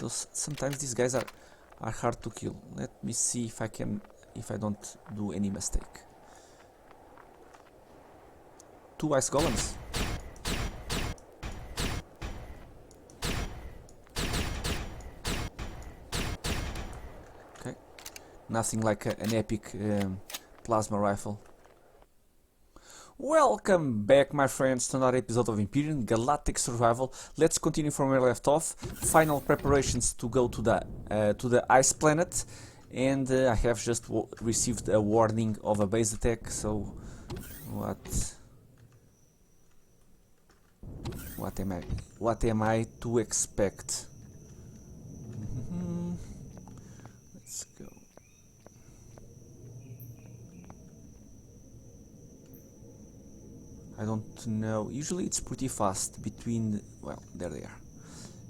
Though sometimes these guys are hard to kill. Let me see if I don't do any mistake. 2 ice golems. Okay, nothing like an epic plasma rifle. Welcome back, my friends, to another episode of Empyrion, Galactic Survival. Let's continue from where we left off. Final preparations to go to the ice planet, and I have just received a warning of a base attack. So, what am I to expect? Let's go. I don't know. Usually it's pretty fast between, well, there they are.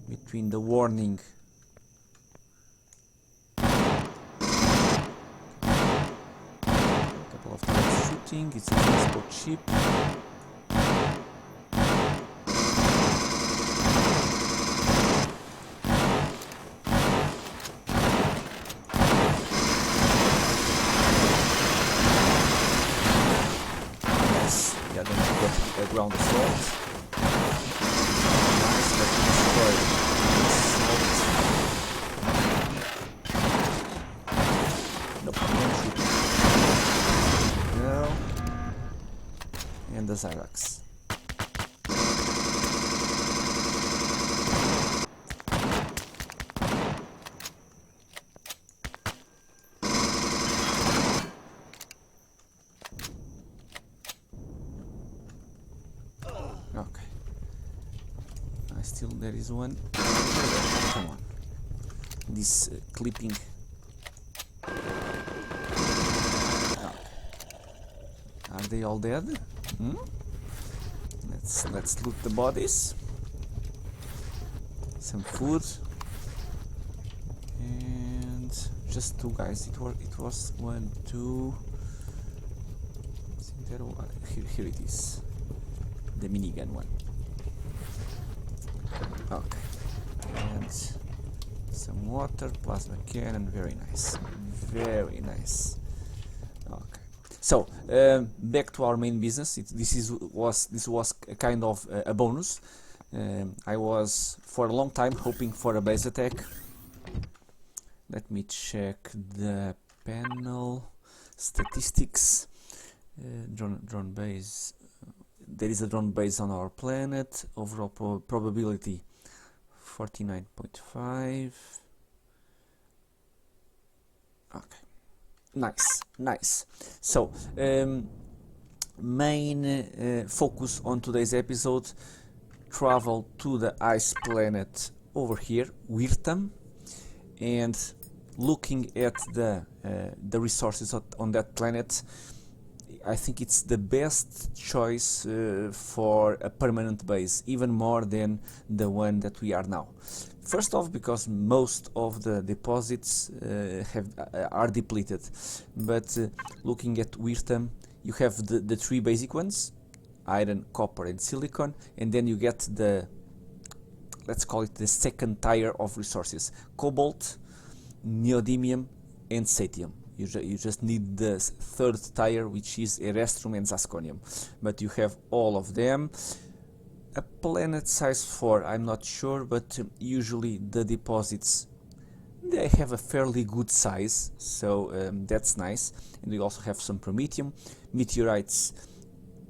Between the warning. A couple of times shooting. It's a transport ship. Ground assault. Nice, let's destroy nope, don't shoot. No. And the Zyrax. Okay. Still there is one. Come on. This clipping. Okay. Are they all dead? Let's loot the bodies. Some food. And just 2 guys. It was 1, 2. Here it is. The minigun one. Okay. And some water, plasma cannon, very nice. Very nice. Okay. So, back to our main business. This was a kind of a bonus. I was for a long time hoping for a base attack. Let me check the panel statistics. Drone base. There is a drone base on our planet. Overall probability 49.5. Okay, nice. So main focus on today's episode: travel to the ice planet over here, Wirtam, and looking at the resources on that planet. I think it's the best choice for a permanent base, even more than the one that we are now. First off, because most of the deposits are depleted, but looking at Wirtam, you have the 3 basic ones: iron, copper, and silicon, and then you get the, let's call it the second tier of resources: cobalt, neodymium, and satium. You just need the 3rd tier, which is erestrum and zasconium, but you have all of them. A planet size 4, I'm not sure, but usually the deposits, they have a fairly good size, so that's nice. And we also have some promethium, meteorites,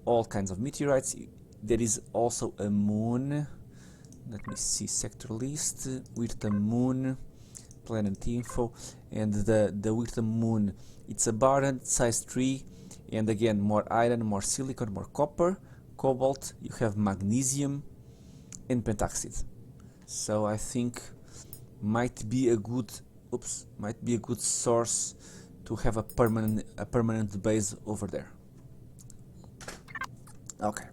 all kinds of meteorites. There is also a moon. Let me see, sector list with the moon. Planet info, and the Wirtam moon, it's a barren size 3, and again more iron, more silicon, more copper, cobalt. You have magnesium and pentaxide. So I think might be a good source to have a permanent base over there. Okay,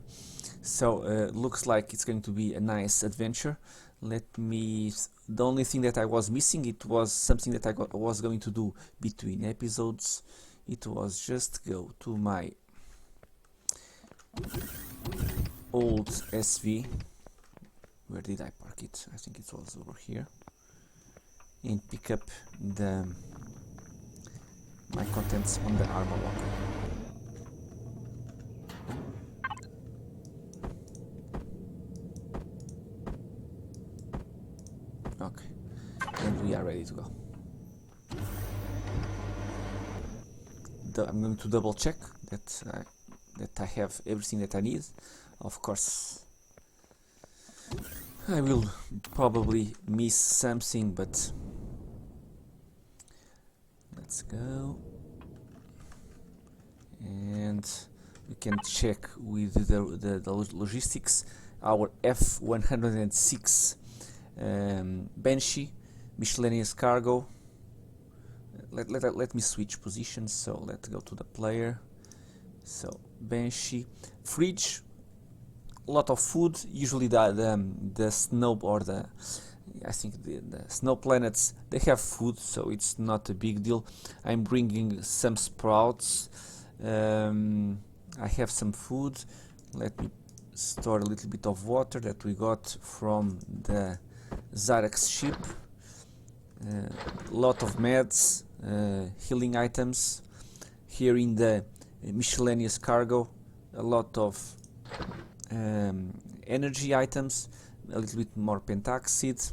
so looks like it's going to be a nice adventure. Let me. The only thing that I was missing, it was something that I was going to do between episodes. It was just go to my old SV. Where did I park it? I think it was over here. and pick up my contents on the armor locker. Okay, and we are ready to go. I'm going to double check that I have everything that I need. Of course, I will probably miss something, but let's go. And we can check with the logistics. Our F106 Banshee, miscellaneous cargo. Let me switch positions, so let's go to the player. So Banshee, fridge, a lot of food. Usually the snow or the snow planets, they have food, so it's not a big deal. I'm bringing some sprouts. I have some food. Let me store a little bit of water that we got from the Xyrax ship. A lot of meds, healing items. Here in the miscellaneous cargo, a lot of energy items, a little bit more pentaxid.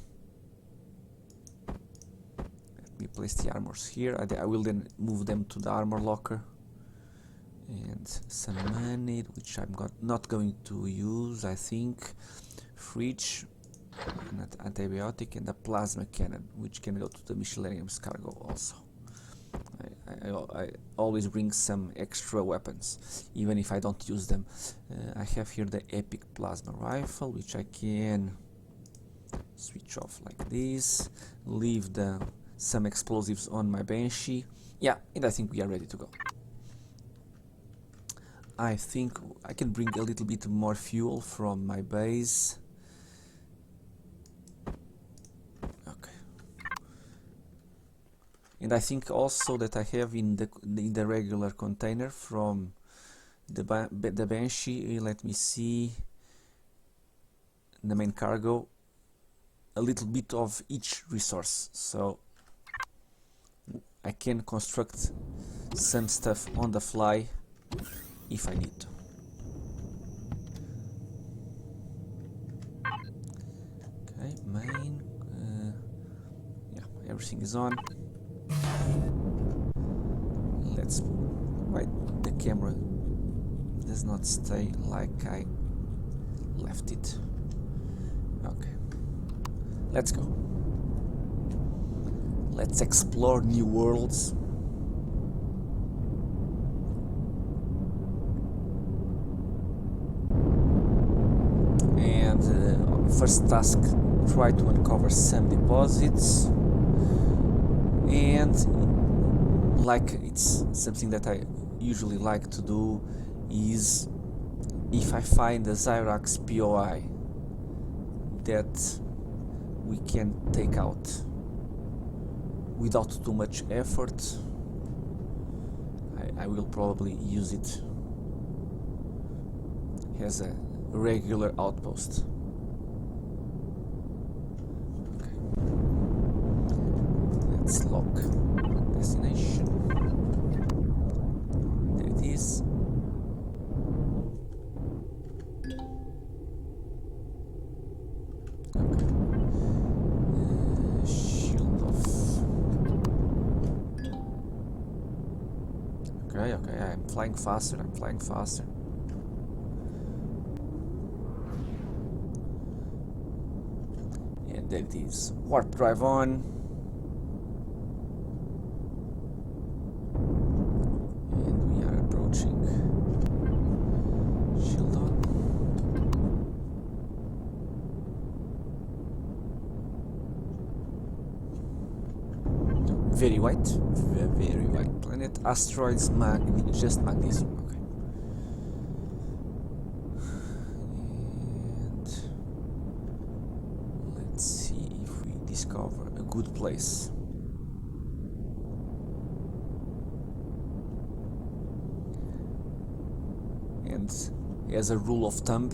Let me place the armors here. I will then move them to the armor locker. And some money, which I'm not going to use, I think. Fridge, an antibiotic, and a plasma cannon, which can go to the miscellaneous cargo also. I always bring some extra weapons, even if I don't use them. I have here the epic plasma rifle, which I can switch off like this. Leave some explosives on my Banshee. Yeah, and I think we are ready to go. I think I can bring a little bit more fuel from my base. Okay. And I think also that I have in the regular container from the Banshee, let me see, the main cargo, a little bit of each resource, so I can construct some stuff on the fly if I need to. Okay, main, yeah, everything is on. Let's, why the camera does not stay like I left it. Okay, let's go. Let's explore new worlds. First task, try to uncover some deposits, and like it's something that I usually like to do, is if I find a Xyrax POI that we can take out without too much effort, I will probably use it as a regular outpost. Let's lock destination. There it is. Okay. Shield off. Okay, I'm flying faster, And there it is. Warp drive on. Shield on. Very white planet. Asteroids, just magnesium. Okay. And let's see if we discover a good place. And as a rule of thumb,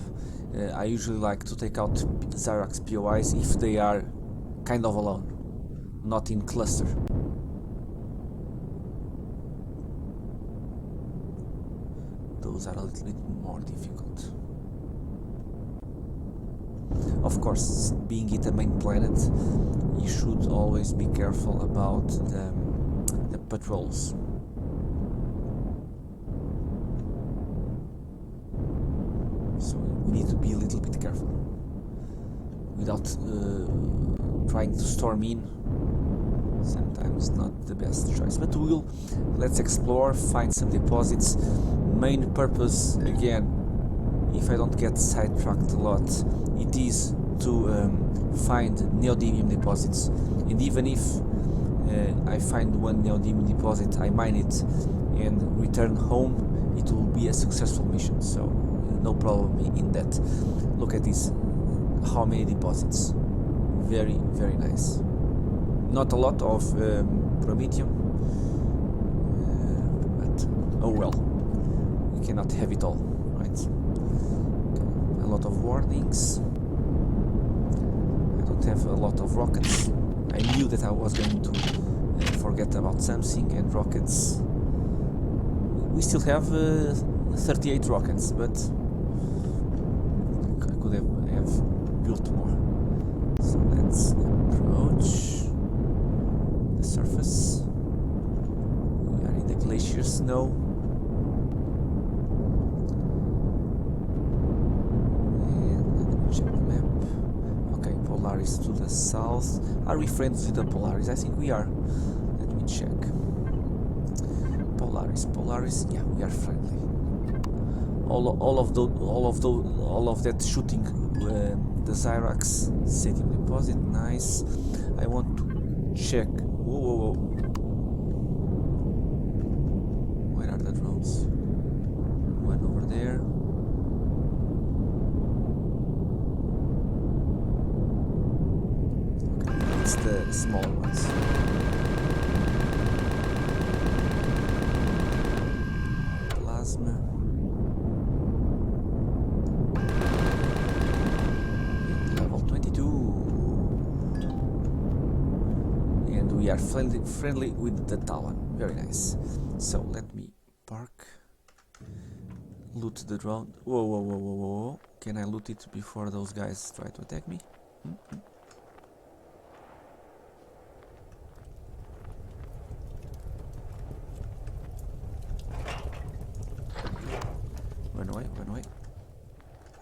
I usually like to take out Xyrax POIs if they are kind of alone. not in cluster. Those are a little bit more difficult. Of course, being it a main planet, you should always be careful about the patrols. So we need to be a little bit careful without trying to storm in. Sometimes not the best choice, but let's explore, find some deposits. Main purpose, again, if I don't get sidetracked a lot, it is to find neodymium deposits, and even if I find one neodymium deposit, I mine it and return home, it will be a successful mission, so no problem in that. Look at this, how many deposits, very nice. Not a lot of promethium, but oh well, we cannot have it all, right? Okay. A lot of warnings. I don't have a lot of rockets. I knew that I was going to forget about something, and rockets. We still have 38 rockets, but I could have built more. So let's approach the surface. We are in the glacier snow. And let me check the map. Okay, Polaris to the south. Are we friends with the Polaris? I think we are. Let me check. Polaris. Yeah, we are friendly. All of that shooting. The Zyrax setting deposit, nice. I want to check. Whoa. Where are the drones? One over there. Okay, it's the smaller ones. Plasma. We are friendly with the Talon. Very nice. So let me park. Loot the drone. Whoa. Can I loot it before those guys try to attack me? Run away.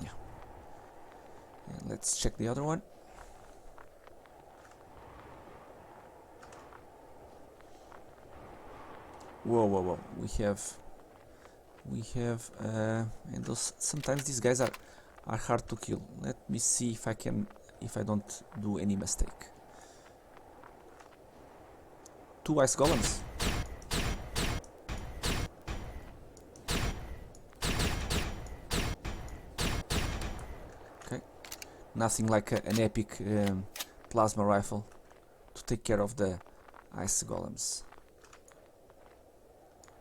Yeah. And let's check the other one. Whoa. We have and those, sometimes these guys are hard to kill. Let me see if I don't do any mistake. 2 ice golems. Okay, nothing like an epic plasma rifle to take care of the ice golems.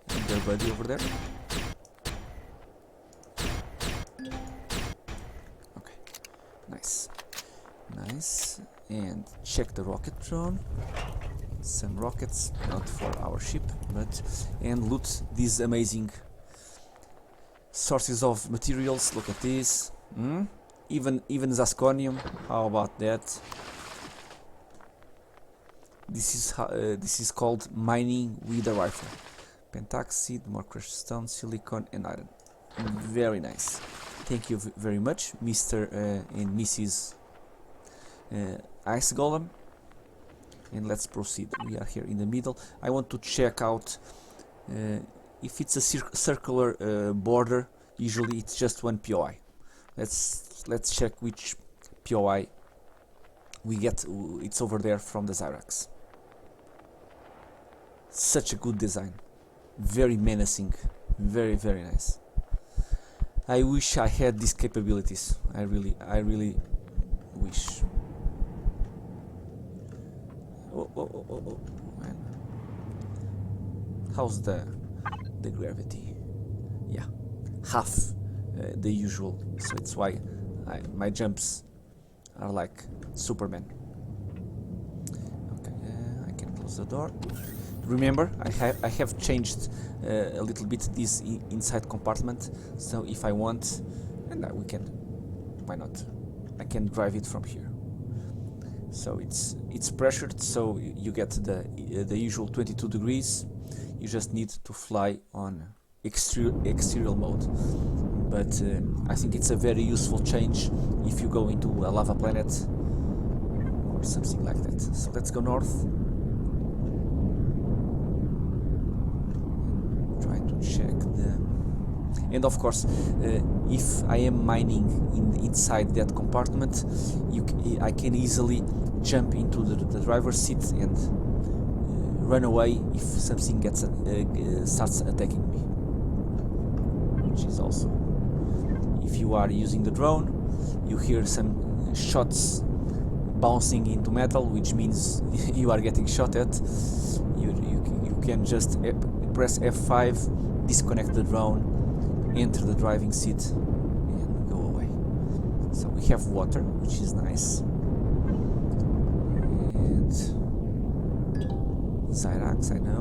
And their buddy over there. Okay, nice. And check the rocket drone. Some rockets, not for our ship, and loot these amazing sources of materials. Look at this. Even zirconium. How about that? This is called mining with a rifle. Pentaxide, more crushed stone, silicon, and iron. Very nice. Thank you very much, Mr. and Mrs. Ice Golem. And let's proceed. We are here in the middle. I want to check out if it's a circular border. Usually it's just one POI. Let's check which POI we get. It's over there from the Zyrax. Such a good design. Very menacing, very nice. I wish I had these capabilities. I really wish. Oh man. How's the gravity? Yeah, half the usual. So it's why my jumps are like Superman. Okay, close the door. Remember, I have changed a little bit this inside compartment, so if I want, and we can, why not? I can drive it from here. So it's pressured, so you get the usual 22 degrees. You just need to fly on exterior mode. But I think it's a very useful change if you go into a lava planet or something like that. So let's go north. Try to check the... And of course, if I am mining inside that compartment, I can easily jump into the driver's seat and run away if something starts attacking me. Which is also, if you are using the drone, you hear some shots bouncing into metal, which means you are getting shot at. You can just press F5, disconnect the drone, enter the driving seat and go away. So we have water, which is nice, and Zyrax, I know.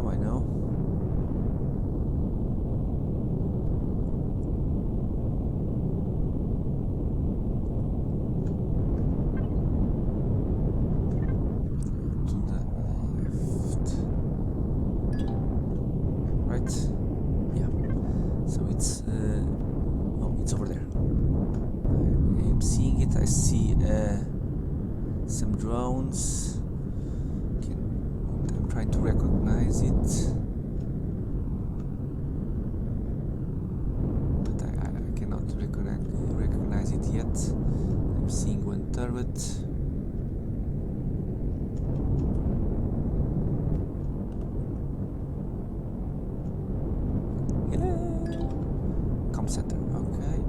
I see some drones. I'm trying to recognize it, but I cannot recognize it yet. I'm seeing one turret. Yeah. Com center. Okay.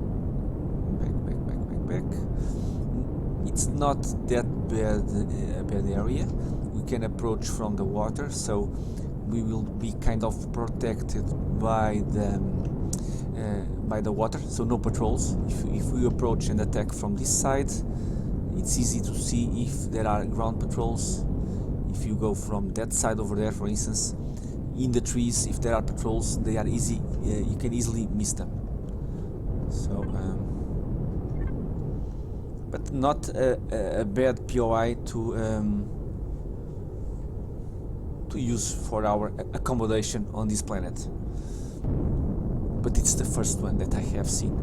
Back. It's not that bad area. We can approach from the water, so we will be kind of protected by the water. So no patrols. If we approach and attack from this side, it's easy to see if there are ground patrols. If you go from that side over there, for instance, in the trees, if there are patrols, they are easy. You can easily miss them. So. But not a bad POI to use for our accommodation on this planet. But it's the first one that I have seen,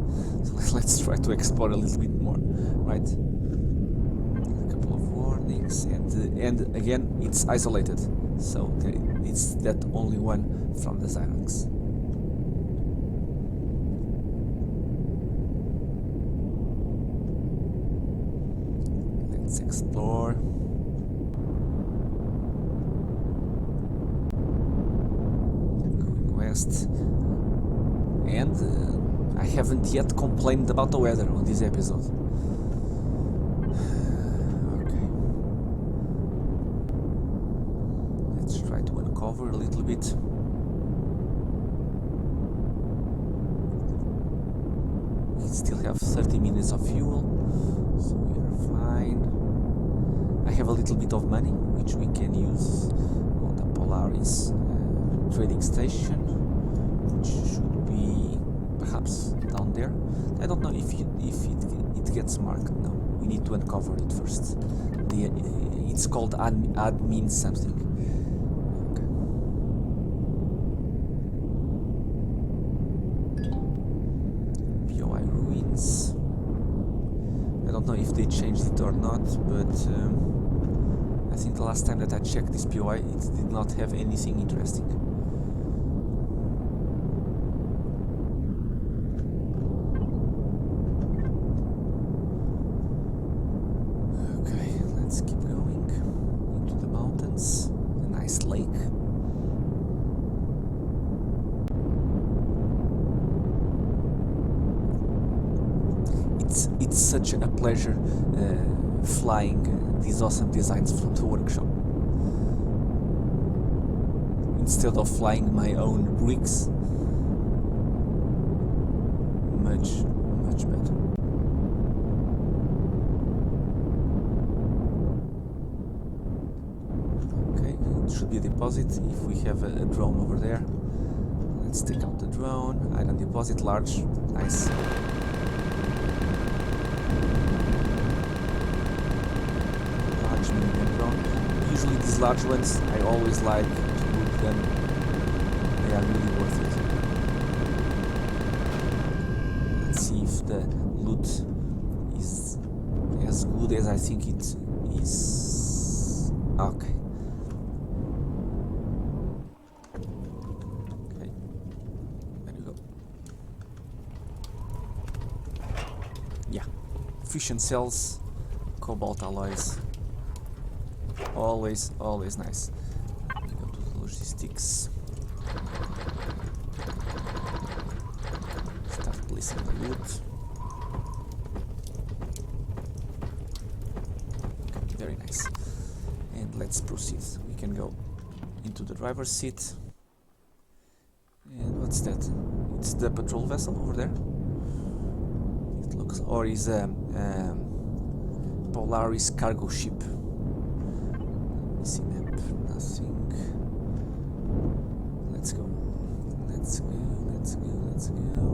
so let's try to explore a little bit more, right? A couple of warnings, and again, it's isolated, so it's that only one from the Zyrax. Let's explore. Going west. And I haven't yet complained about the weather on this episode. Okay. Let's try to uncover a little bit. We still have 30 minutes of fuel, so we are fine. I have a little bit of money, which we can use on the Polaris trading station, which should be perhaps down there. I don't know if it gets marked. No, we need to uncover it first. It's called admin something. Okay. POI ruins. I don't know if they changed it or not, but I think the last time that I checked this POI, it did not have anything interesting. Okay, let's keep going into the mountains. A nice lake. It's such a pleasure flying these awesome designs from the workshop. Instead of flying my own bricks, much better. Okay, should be a deposit if we have a drone over there. Let's take out the drone. Iron deposit, large, nice. Large medium drone. Usually these large ones, I always like to loot them. They are really worth it. Let's see if the loot is as good as I think it is. Okay. Okay. There you go. Yeah. Fission cells, cobalt alloys. Always nice. Let me go to the logistics. Start placing the loot. Okay, very nice. And let's proceed. We can go into the driver's seat. And what's that? It's the patrol vessel over there. It looks, or is a Polaris cargo ship. See map, nothing. Let's go. Let's go. Let's go. Let's go.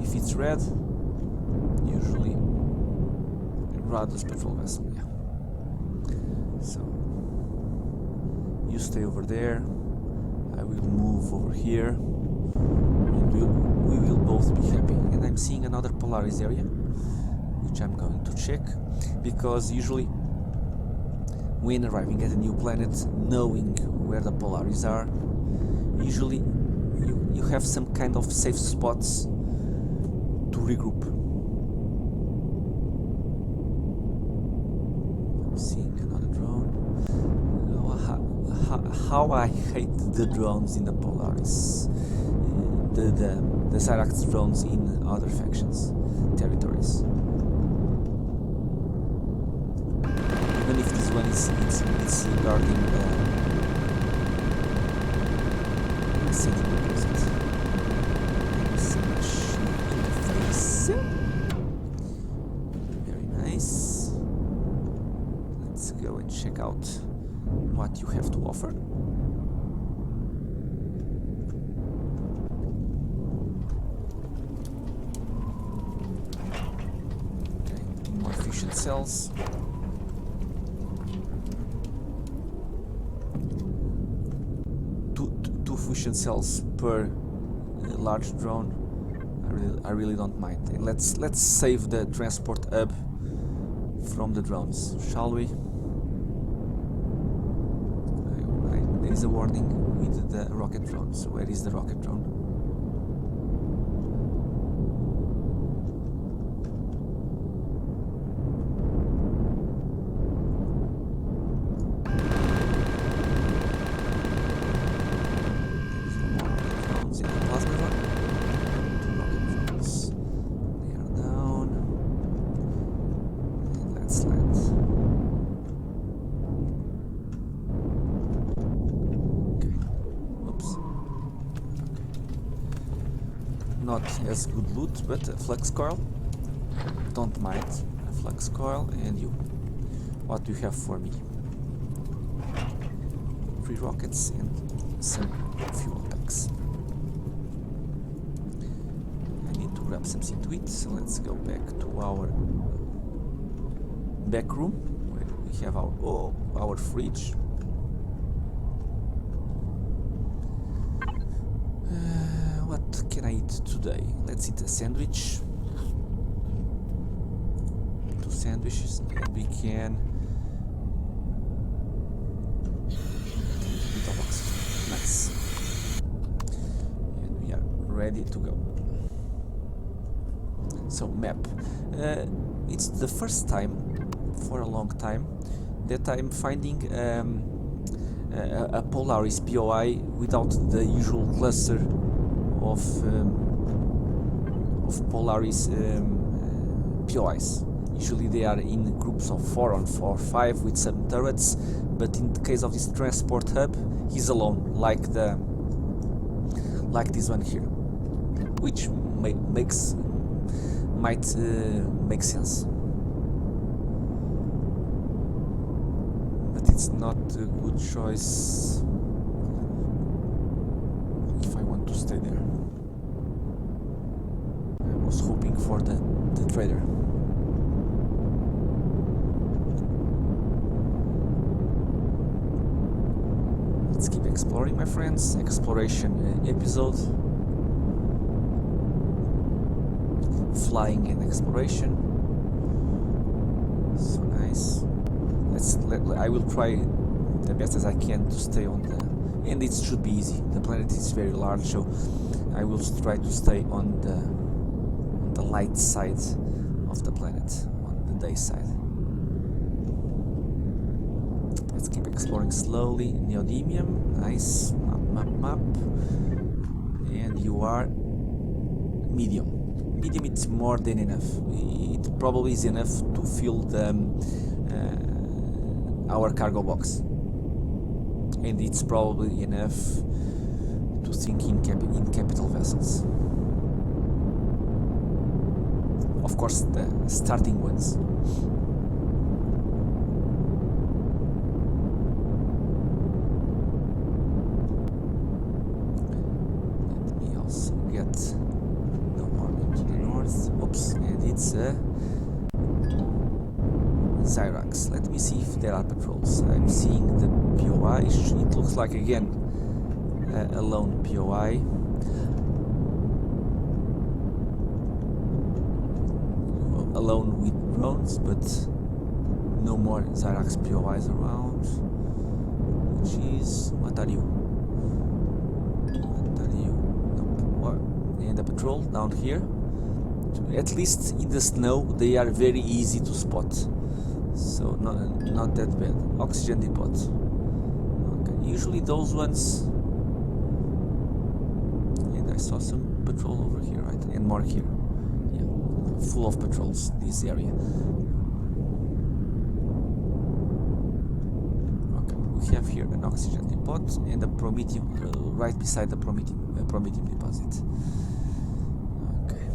If it's red, usually Radus patrol vessel. Yeah. So you stay over there, I will move over here, and we will both be happy. And I'm seeing another Polaris area, which I'm going to check, because usually when arriving at a new planet, knowing where the Polaris are, usually you have some kind of safe spots to regroup. I'm seeing another drone. How I hate the drones in the Polaris, the Cyrax drones in other factions, territories. Even if this one is guarding the city deposit. Smash in the face. Very nice. Let's go and check out what you have to offer. Okay, more fission cells. Two fission cells per large drone. I really don't mind. And let's save the transport hub from the drones, shall we? There is a warning with the rocket drone. So where is the rocket drone? There's more rocket drones in the plasma drone. Two rocket drones. They are down. And let's land. Not as good loot, but a flux coil. Don't mind a flux coil. And you, what do you have for me? 3 rockets and some fuel packs. I need to grab something to eat, so let's go back to our back room where we have our fridge. What can I eat today? Let's eat a sandwich. 2 sandwiches, and we can eat a box. Nice. And we are ready to go. So map. It's the first time for a long time that I'm finding a Polaris POI without the usual cluster of Polaris POIs. Usually they are in groups of 4 or 5 with some turrets, but in the case of this transport hub, he's alone, like this one here, which might make sense, but it's not a good choice if I want to stay there. I was hoping for the trader. Let's keep exploring, my friends. Exploration episode. Flying and exploration. So nice. I will try the best as I can to stay on the... And it should be easy. The planet is very large, so I will try to stay on the light side of the planet, on the day side. Let's keep exploring slowly. Neodymium, nice. Map. And you are medium. Medium, it's more than enough. It probably is enough to fill our cargo box. And it's probably enough to think in capital vessels. Of course, the starting ones. Let me also get no more into the north. Oops, and it's a Xyrax. Let me see if there are patrols. I'm seeing the POI. It looks like again a lone POI. Alone with drones, but no more Xyrax POIs around. Which is... what are you? Nope. And the patrol down here. At least in the snow they are very easy to spot. So not that bad. Oxygen depot. Okay. Usually those ones... And I saw some patrol over here, right? And more here. Full of patrols, this area. Okay, we have here an oxygen depot and a promethium right beside the promethium deposit. Okay.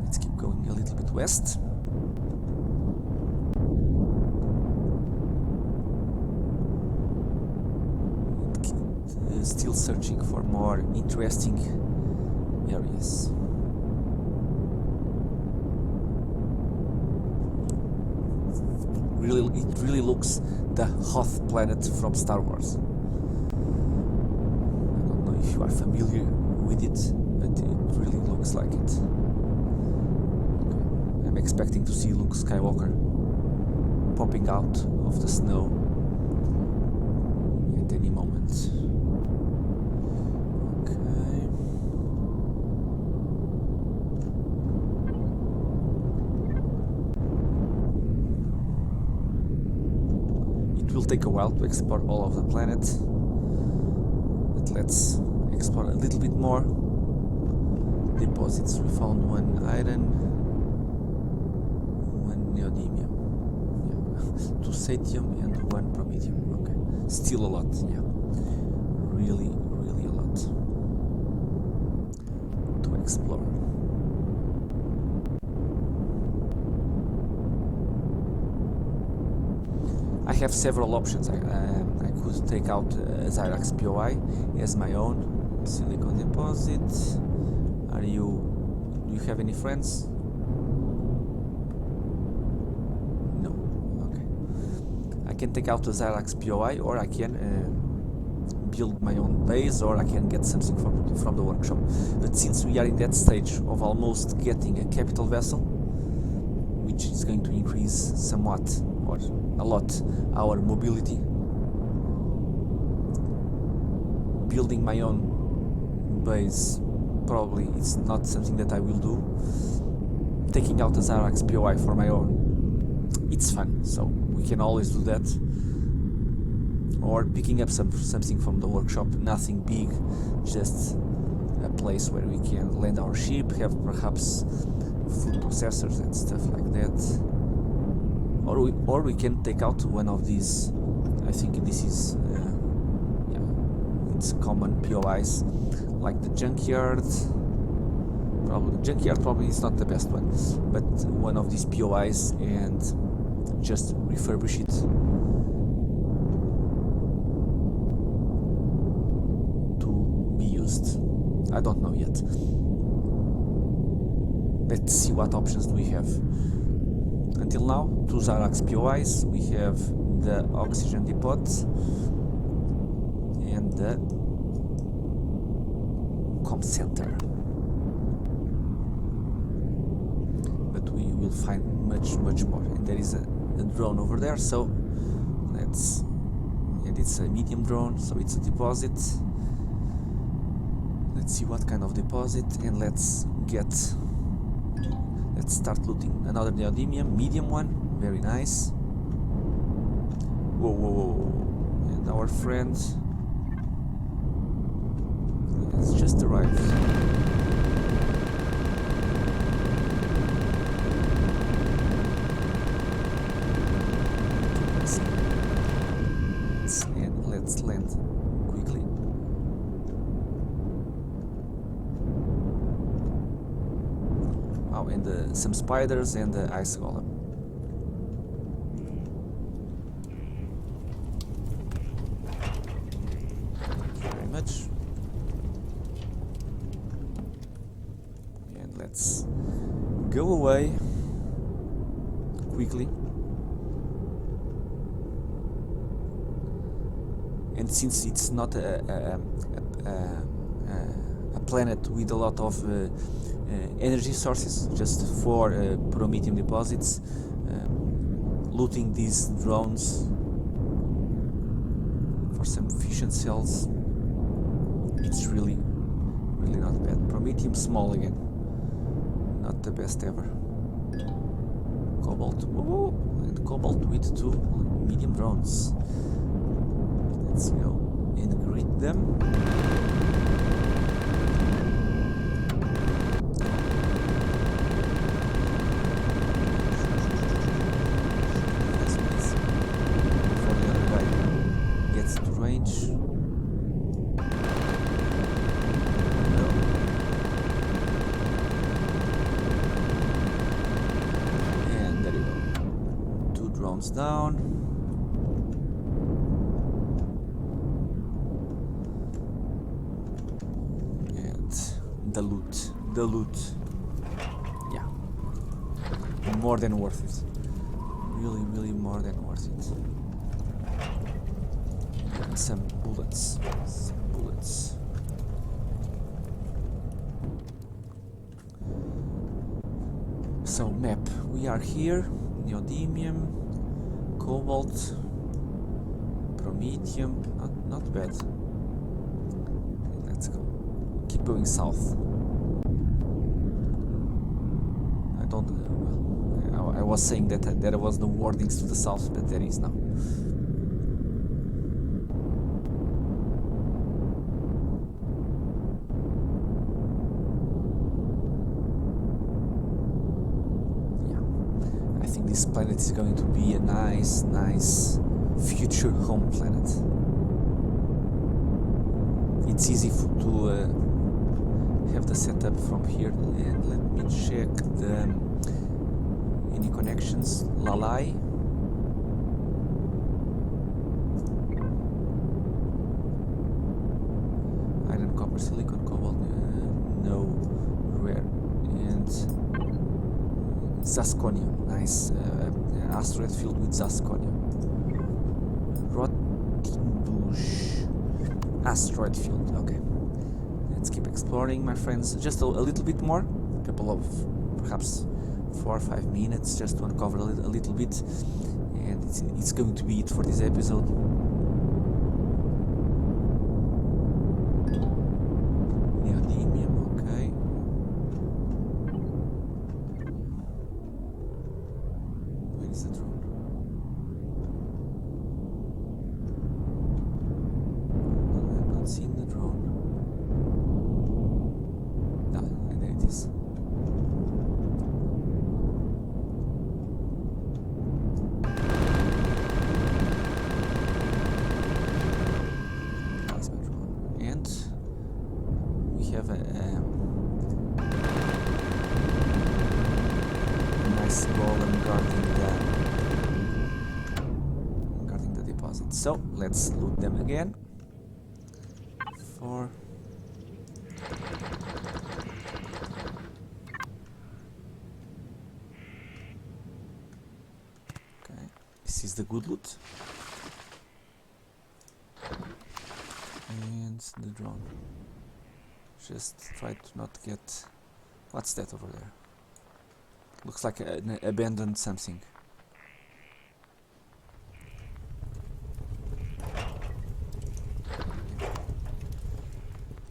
Let's keep going a little bit west. Still searching for more interesting areas. It really looks the Hoth planet from Star Wars. I don't know if you are familiar with it, but it really looks like it. Okay. I'm expecting to see Luke Skywalker popping out of the snow at any moment. It will take a while to explore all of the planet, but let's explore a little bit more. Deposits. We found one iron, one neodymium, 2 satium and 1 promethium. Okay, still a lot. Yeah, really a lot to explore. I have several options. I could take out a Xyrax POI as my own. Silicon deposit. Do you have any friends? No. Okay. I can take out a Xyrax POI, or I can build my own base, or I can get something from the workshop. But since we are in that stage of almost getting a capital vessel, which is going to increase somewhat or a lot our mobility, building my own base probably is not something that I will do. Taking out the Xyrax POI for my own, it's fun, so we can always do that. Or picking up something from the workshop, nothing big, just a place where we can land our ship, have perhaps food processors and stuff like that. Or we can take out one of these. I think this is yeah, it's common POIs, like the junkyard. Probably the junkyard probably is not the best one, but one of these POIs, and just refurbish it to be used. I don't know yet. Let's see what options do we have. Until now, 2 Xarax POIs. We have the oxygen depot and the comm center. But we will find much more. And there is a drone over there, so let's... and it's a medium drone, so it's a deposit. Let's see what kind of deposit, and let's start looting. Another Neodymium, medium one, very nice. Whoa. And our friend has just arrived. And let's land quickly. Oh, and some spiders and the ice golem. Thank you very much. And let's go away quickly. And since it's not a planet with a lot of energy sources, just for promethium deposits, looting these drones for some fission cells, it's really not bad. Promethium small again, not the best ever. Cobalt, whoa, and cobalt with 2 medium drones. Let's go and greet them. Before the other guy gets to range. No. And there you go. 2 drones down. The loot, yeah, more than worth it. Really more than worth it. And some bullets. So map, we are here. Neodymium, cobalt, promethium, not bad. Let's go. Keep going south. I was saying that there was no wardings to the south, but there is now. Yeah, I think this planet is going to be a nice future home planet. It's easy to have the setup from here, and let me check any connections. Lalai. Iron, copper, silicon, cobalt, no, rare. And Zasconium, nice. Asteroid filled with Zasconium. Rotting bush. Asteroid field, okay. Let's keep exploring, my friends. Just a little bit more, a couple of perhaps 4 or 5 minutes, just to uncover a little bit, and it's going to be it for this episode. Neodymium, okay. Where is the drone? I'm not seeing the drone. golem guarding the deposit. So let's loot them again. 4. Okay, this is the good loot. And the drone. Just try to not get... What's that over there? Looks like an abandoned something.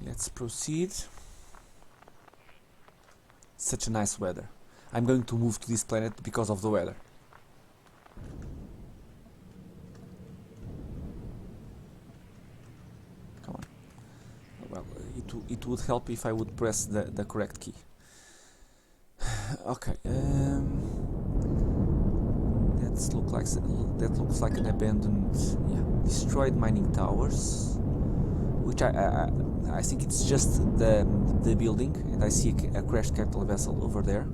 Let's proceed. Such a nice weather. I'm going to move to this planet because of the weather. Come on. Well, it would help if I would press the correct key. Okay. That looks like an abandoned, destroyed mining towers, which I think it's just the building, and I see a crashed capital vessel over there,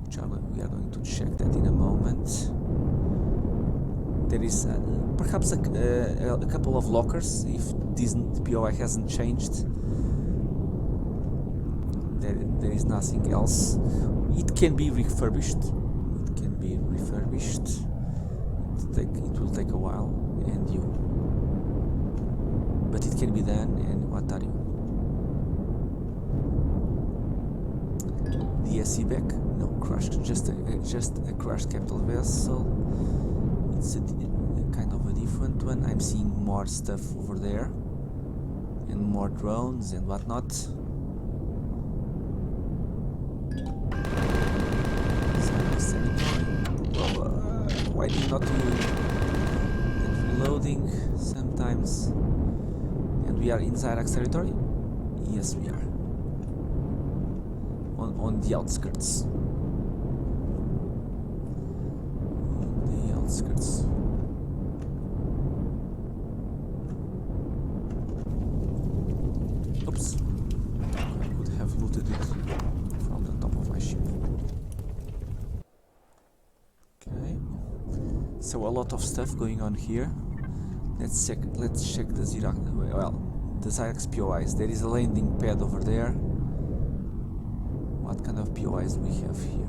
which we are going to check that in a moment. There is perhaps a couple of lockers if this POI hasn't changed. There is nothing else. It can be refurbished. It will take a while, but it can be done. And what are you? DSC back? No, crashed. Just a crashed capital vessel. It's a kind of a different one. I'm seeing more stuff over there, and more drones and whatnot. Why did not do reloading sometimes? And we are inside Axe territory? Yes, we are. On the outskirts. On the outskirts. Oops. I could have looted it from the top of my ship. So a lot of stuff going on here. Let's check the Xyrax POIs. There is a landing pad over there. What kind of POIs do we have here?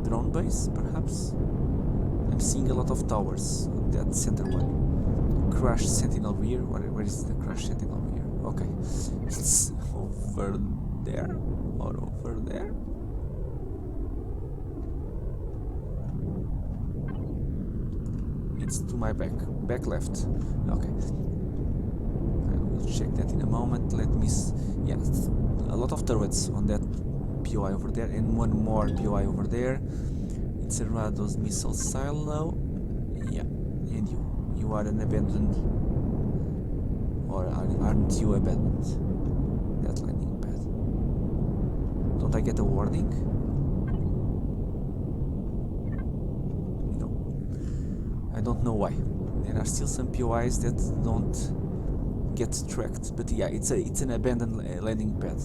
Drone base, perhaps? I'm seeing a lot of towers on that center one. Crash Sentinel rear. Where is the Crash Sentinel rear? Okay, it's over there. Or over there. It's to my back left. Okay, I will check that in a moment. Let me yes, a lot of turrets on that POI over there, and one more POI over there. It's a Rados missile silo. Yeah, and you are an abandoned, or aren't you abandoned? That landing. Don't I get a warning? No. I don't know why. There are still some POIs that don't get tracked, but yeah, it's an abandoned landing pad.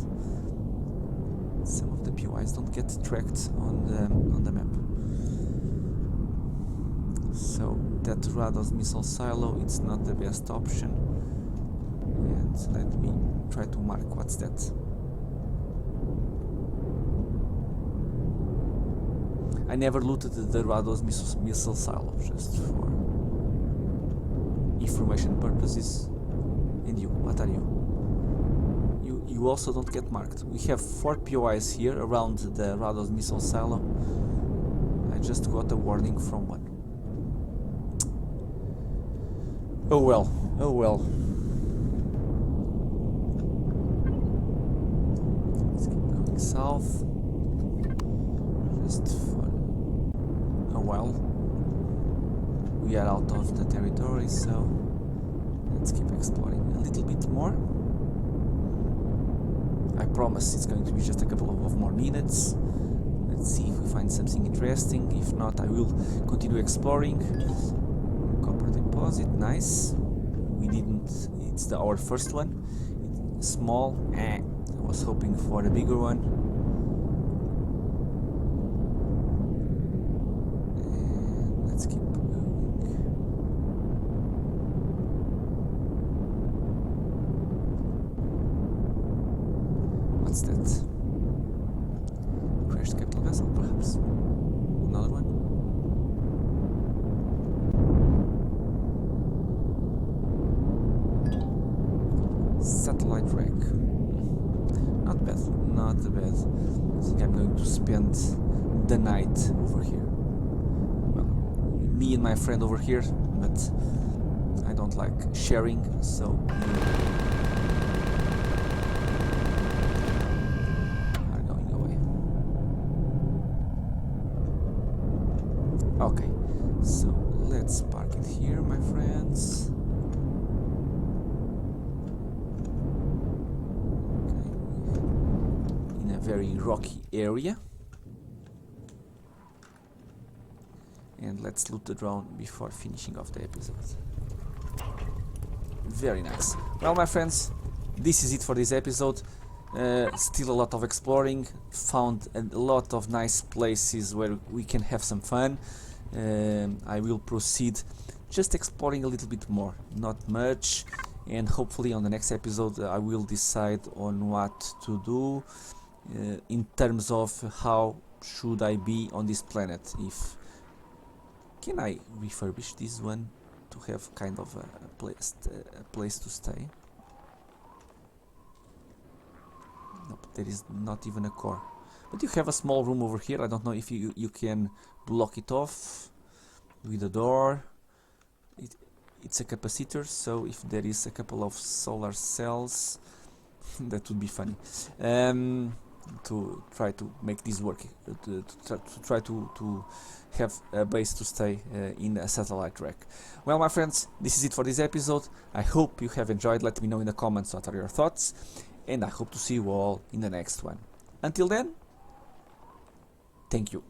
Some of the POIs don't get tracked on the map. So that Rados missile silo, it's not the best option. And let me try to mark what's that. I never looted the Rados missile silo, just for information purposes. And you, what are you? You also don't get marked. We have 4 POIs here around the Rados missile silo. I just got a warning from one. Oh well, oh well. Let's keep going south. Just for a while. We are out of the territory, so let's keep exploring a little bit more. I promise it's going to be just a couple of more minutes. Let's see if we find something interesting. If not, I will continue exploring. Copper deposit, nice. We didn't. It's our first one. It's small. I was hoping for a bigger one. And let's keep going. What's that? Crashed capital vessel, perhaps? Another one? Satellite wreck. Not bad, not bad. I think I'm going to spend the night over here. Well, me and my friend over here, but I don't like sharing, so are going away. Okay, so let's park it here, my friends. Very rocky area, and let's loot the drone before finishing off the episode. Very nice. Well, my friends, this is it for this episode. Still a lot of exploring, found a lot of nice places where we can have some fun. I will proceed just exploring a little bit more, not much, and hopefully on the next episode I will decide on what to do. In terms of how should I be on this planet. If can I refurbish this one to have kind of a place to stay? Nope, there is not even a core. But you have a small room over here. I don't know if you can block it off with a door. It's a capacitor, so if there is a couple of solar cells, that would be funny. To try to make this work, to try to have a base to stay in a satellite wreck. Well, my friends, this is it for this episode. I hope you have enjoyed. Let me know in the comments what are your thoughts, and I hope to see you all in the next one. Until then, thank you.